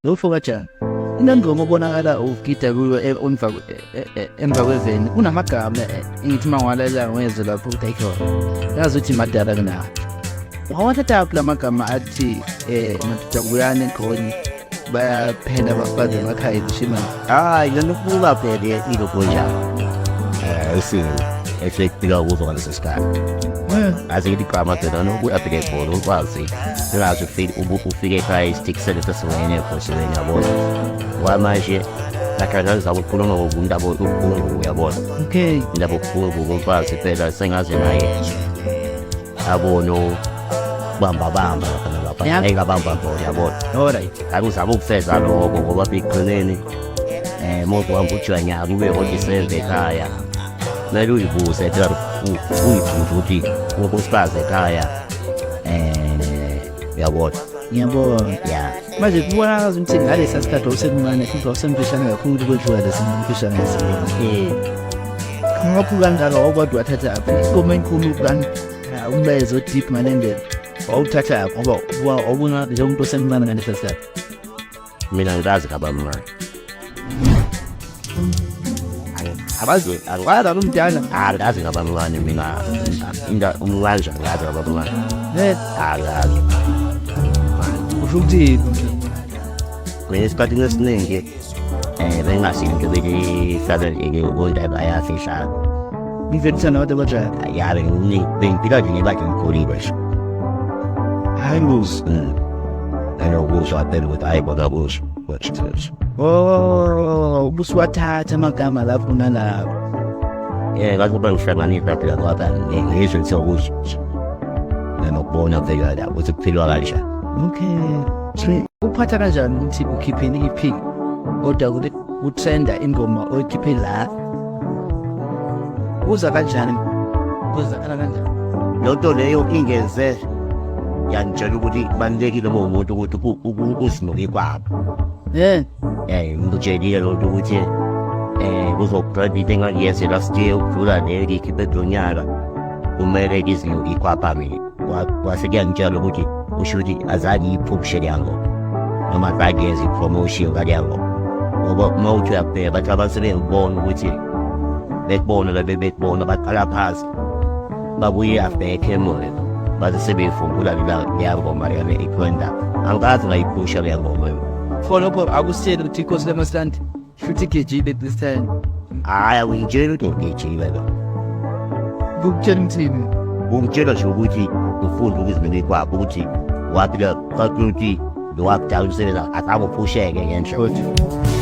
Lofoka cha. Nangoma bonakala ugida kuyo emva kweveni kunamagama ngithi mangwalela ngwenze lapho take yazi uthi madala kana wawathatha kulamagama athi madudakuyane khona bayaphela bafaze emakhaya ishima hayi lanokuba phela ilokoja esifika kuzo ngaleso sikhathi azithi igama phela nokuapeke khona ukwazi ngazi ufike ekhaya isitikisele sesingene phosweni yabona wamanje lakhaza ukukhuluma ngobundaba obukhulu uyabona okay indaba obukhulu ukwazi phela sengaze naye abono bamba kana lapha engabamba khona yabona alright akuzaba ukufeza lokho ngoba bigqineni moto wangujwanya kube hodisenze ekhaya mele uyibuze phela uyifuthi ngokusikaze ekhaya uyabona ngiyabona yeah manje kubona ukuthi ngalesa sikhathi usekumane futhi usempishana kakhulu kwedlula lesempishana lesibona ngaphu kanjalo okodwa wathatha aphi kuma inkulu kan umlezo deep manendele wawuthatha apho ngoba wabona nje umuntu osemncane ngalesa sikhathi mina ngizazi kabamncane abazwe akwada umdala akazi kabamncane mina inda umlanja ngazi kabamncane akazi ufuthi mina isikhathi esiningi bengasinto belihlala ikona bayafisha ngivetsana wade baja yabe ngipika nje bathi ngikholile hayi lose ukuzwa phela ukuthi hayi bona kuzo buswathatha amagama lapho nalapho ngathi bangihlanganisa phela ngoba ngizwe ukuthi nokubona phela la ukuthi kuphilwa kanjani okay uphatha kanjani ukuthi ukhipheni ipi kodwa ukuthi utrenda ingoma oyikhiphe la uza kanjani kanjani lonto leyo ingeze yanjalo ukuthi kubalekile umuntu ukuthi usinike kwabo ngitshela lonto ukuthi kuzoqala into engangiyese last year ukudlula leyo ikhiphe donyaka kumele izinto ikwapha mina kwase kuyangitshela ukuthi usho ukuthi azange iphuphishe leyango noma azange yenze ipromotion ngaleyango ngoba uma uthi uyabheka bathi abasebengibona ukuthi bekubona bebekubona baqala phasi babuye abheke emuva bathi sebeyifumbula leyangoma yale ikwenda angazi ngayiphusha leyangoma follow up akusiyeni ukuthi inkosi lemasland futhi kejile this time hayi awungitshela ukuthi ngijile lo ukutshela umthini ungitshela nje ukuthi ufunda ukuzimela kwakho ukuthi wathi la kakuthi lo waphi umsebenzi akabophusheke ngendlela